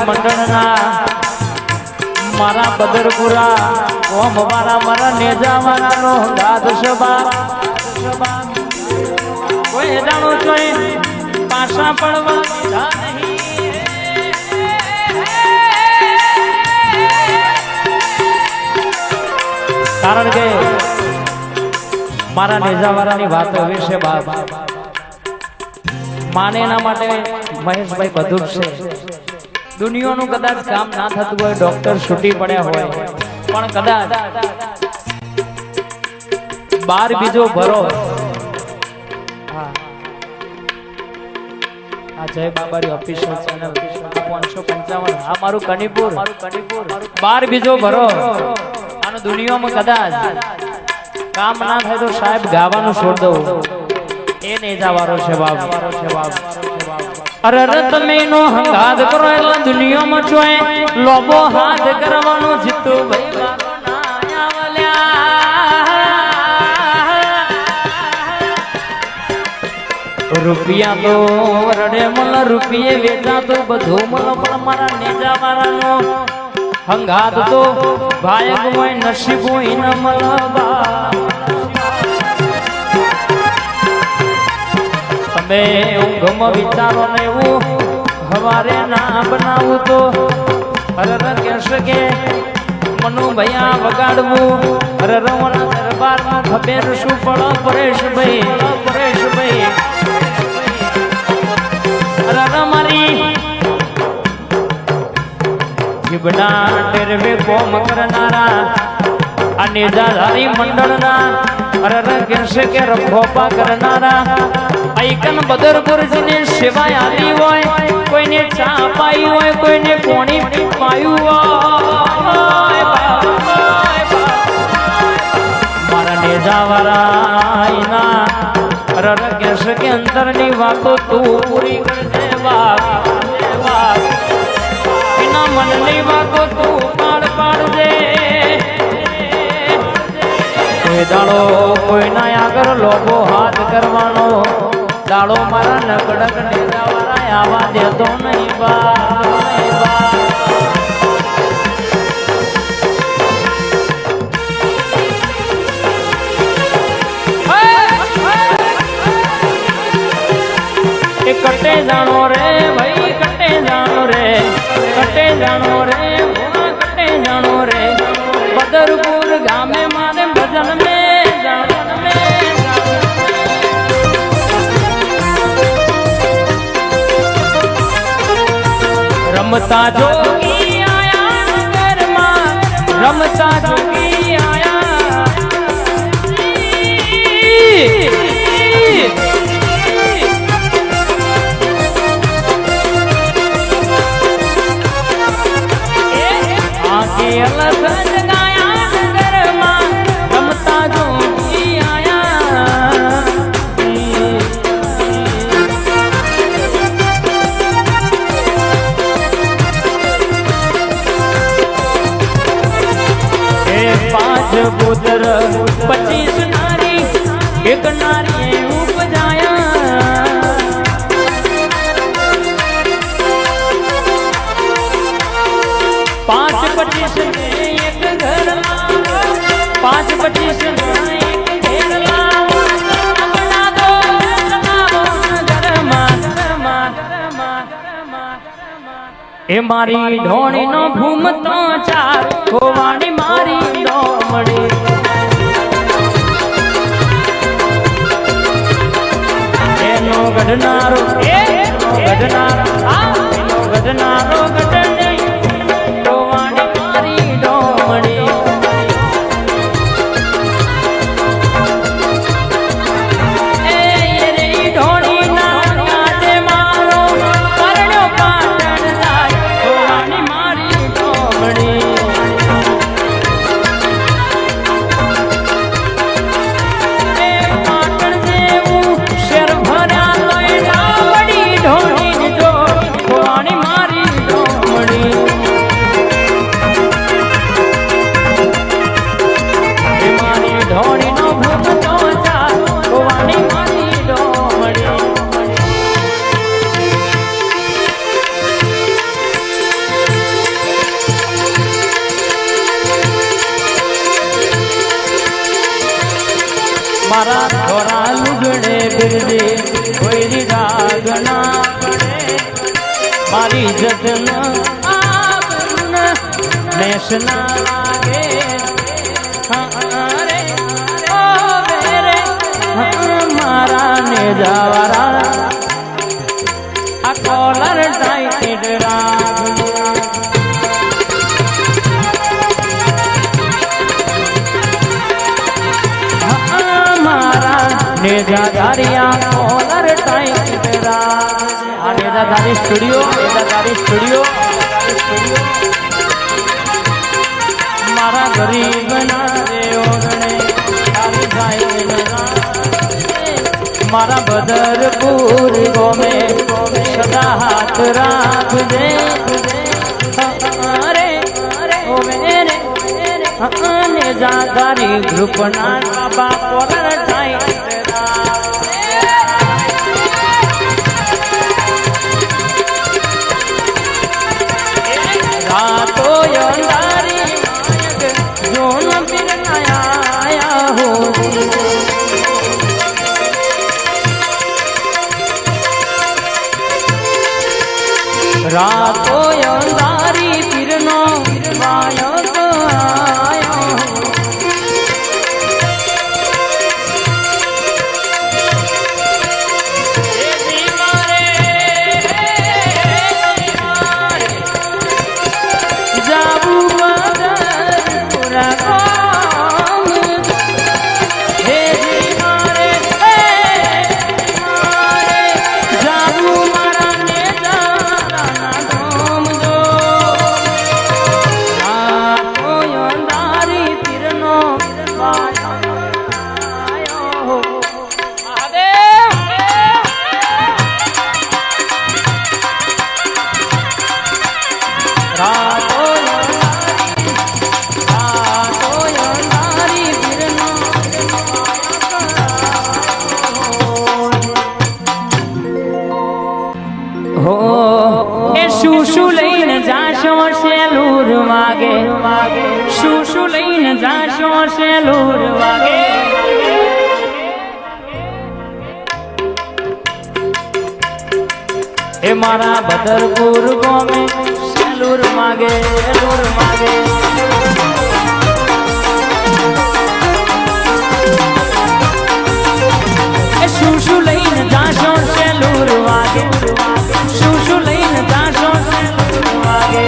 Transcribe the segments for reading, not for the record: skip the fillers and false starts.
મંડળના મારા બદરપુરા ઓમ મારા નેજા વાળાનો દાદ સભા કોઈ જાણો છો પાછા પડવા કારણ કે મારા નેજા વાળાની વાત વિશે બાપ માને એના માટે મહેશભાઈ બધું જ છે. દુનિયાનું કદાચ કામ ના થતું હોય, ડોક્ટર છૂટી પડ્યા હોય, પણ કદાચ બાર બીજો ભરો આ જય બાબારી ઓફિશિયલ ચેનલ 555 આ મારું કનીપુર બાર બીજો ભરો આનો દુનિયામાં કદાચ કામ ના થાય તો સાહેબ ગાવાનું છોડ દઉં એ નેજાવારો છે બાપ. અરે તમે નો હંગાદ કરો એટલે દુનિયામાં જોય લોબો હાથ કરવાનો જીતો ભાઈ મારો ના આવલ્યા રૂપિયા તો રડે મલ રૂપિયે વેચા તો બધું મલ પણ મારા નેજા મારાનો હંગાદ તો ભાયક હોય નસીબ હોય ન મલબા. તમે ઊંઘમાં વિચારો ને એવું હવારે ના બનાવું તો હરર કહેશે કે મનુ ભૈયા વગાડવું હરર મને દરબારમાં ખબર શું પડો પરેશભાઈ હરર મારી જીબડા ટેરવે કોમ કરનારા આ નેજાધારી મંડળના હરર કહેશે કે રખોપા કરનારા આઈકન બદરપુરજીને સેવાય આલી હોય, કોઈને ચા પાઈ હોય, કોઈને પાણી પાયું હોય, મારા નેજાવાળા રર કહેશે કે અંતરની વાતો તું પૂરી કરજે બાપ, એના મનની વાતો તું પાડજે. કોઈ દાડો કોઈના આગળ લોભો હાથ કરવાનો દાડો મારા નકડક નેજાવાળા આવા દેતો નહીં બા. કટે જાણો રે ભાઈ કટે જાણો રે કટે જાણો રે કટે જાણો રે બદરપુર ગામે મારે ભજન में रमता जोगी आया नगर में रमता जोगी आया आगे अलग जगाया नगर में रमता जोगी आया. पुत्र 25 नारी एक नारी उपजाया. 5-25 ने एक घर ला 5-25 ने एक घेर ला बना दो ए मारी ढोणी नो घूमतो चार होवानी मारी डोमड़ी एनो गढ़नारो गढ़नारो गढ़ने होवानी मारी डोमड़ी. મારા ધોરા લુગડે બિરજે કોઈ રાગ ના પડે મારી જતન આબરૂ નેશ ના લાગે રે ઓ મેરે મારા ને જાવારા આ કોલર ટાઈટ રાગ नेजादारिया कोलर टाइम तेरा आ नेजादारी स्टूडियो मारा गरीब ना रे ओगणे तारी भाई मारा बदरपुर गोमे सदा हाथ राख दे अरे ओ मेरे नेजादारी ग्रुप ना बाबा कोलर टाइम रातो अंधारी जो न फिर आया हो रातो अंधारी फिर नो आया શું લઈને જાશો સેલુર વાગે એ મારા બદરપુર ગોમે સેલુર માગે એ શું લઈને જાશો સેલુર વાગે શું લઈને જાશો સેલુર વાગે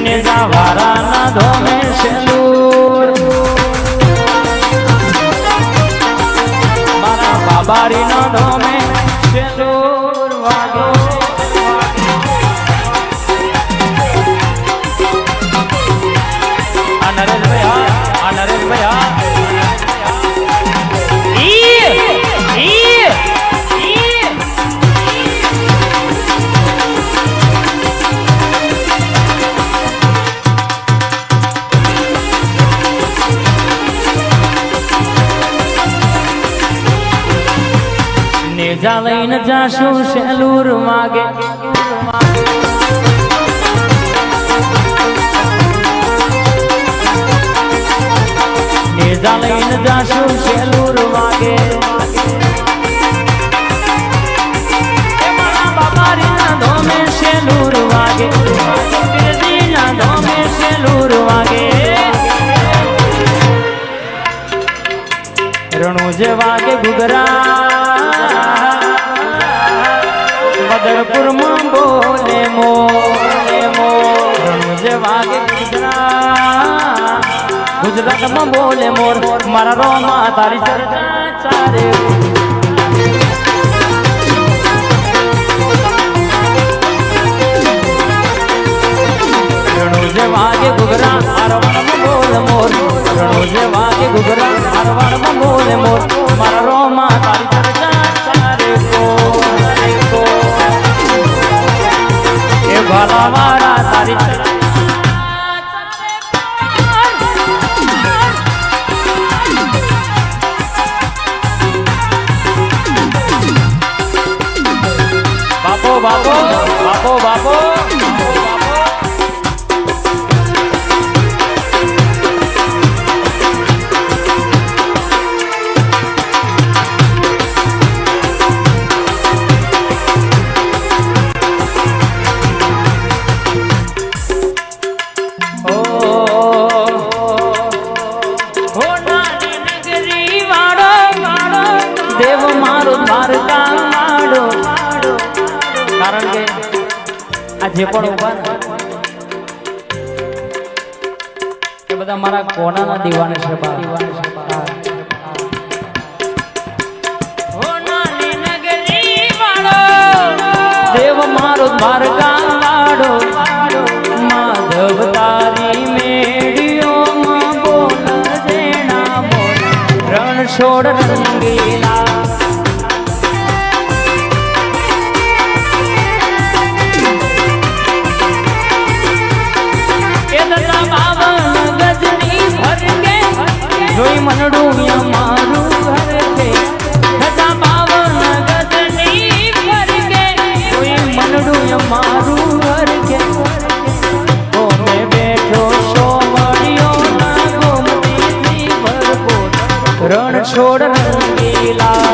नेजावारा ना धोमे सेलूर मारा बाबारी ना धोमे सेलूर वागे नरेश भैया नेजा लઈને જાશું સેલુર માગે नेजा લઈને જાશું સેલુર માગે એ મારા બાબારી ના ધોમે સેલુર વાગે બિરજી ના ધોમે સેલુર વાગે રણુજ વાગે ઘુઘરા बदरपुर में बोले रणुज वागे गुजरात में बोले मोर मारा रोमा तारी चर्चा चारे रणुज वागे घुघरा अरवण में बोले मोर रणुज वागे घुघरा अरवण में बोले मोर मारा रोमा तारी चर्चा चारे को भाला मारा तारी बापो કારણ કે આ જે પણ ઉભા ને એ બધા મારા કોનાના દીવાને છે દેવ મારો દ્વારકા લાડો માધવ તારી મેળીઓમાં બોલ જેણા બોલ રણ છોડ રંગીલા જોઈ મનડું મારું ઘર છે ધજા બાવન ગજની ફર કે જોઈ મનડું મારું ઘર છે ગોમે બેઠો સોમડિયો ના ગોમતી ભરપૂર રણ છોડ રંગીલા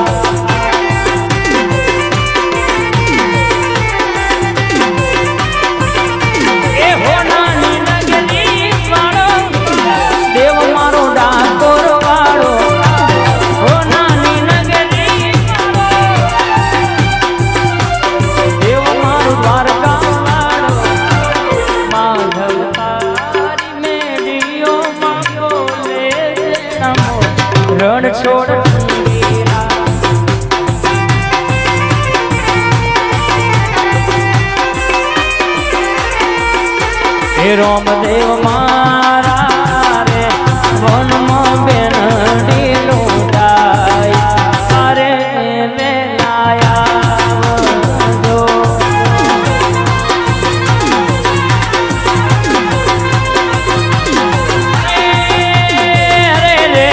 એ હોનાની નગરી વાળો દેવ મારો ડાકોર વાળો હોનાની નગરી દેવ મારો દ્વારકા વાળો માધવ તારી મેડીઓમાં બોલે નમો રણ છોડ હે રામદેવ મારા રે વનમાં બેનડી લોટાય અરે વેલાયા જો અરે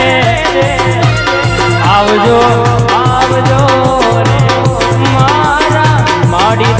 રે આવજો આવજો રે મારા માડી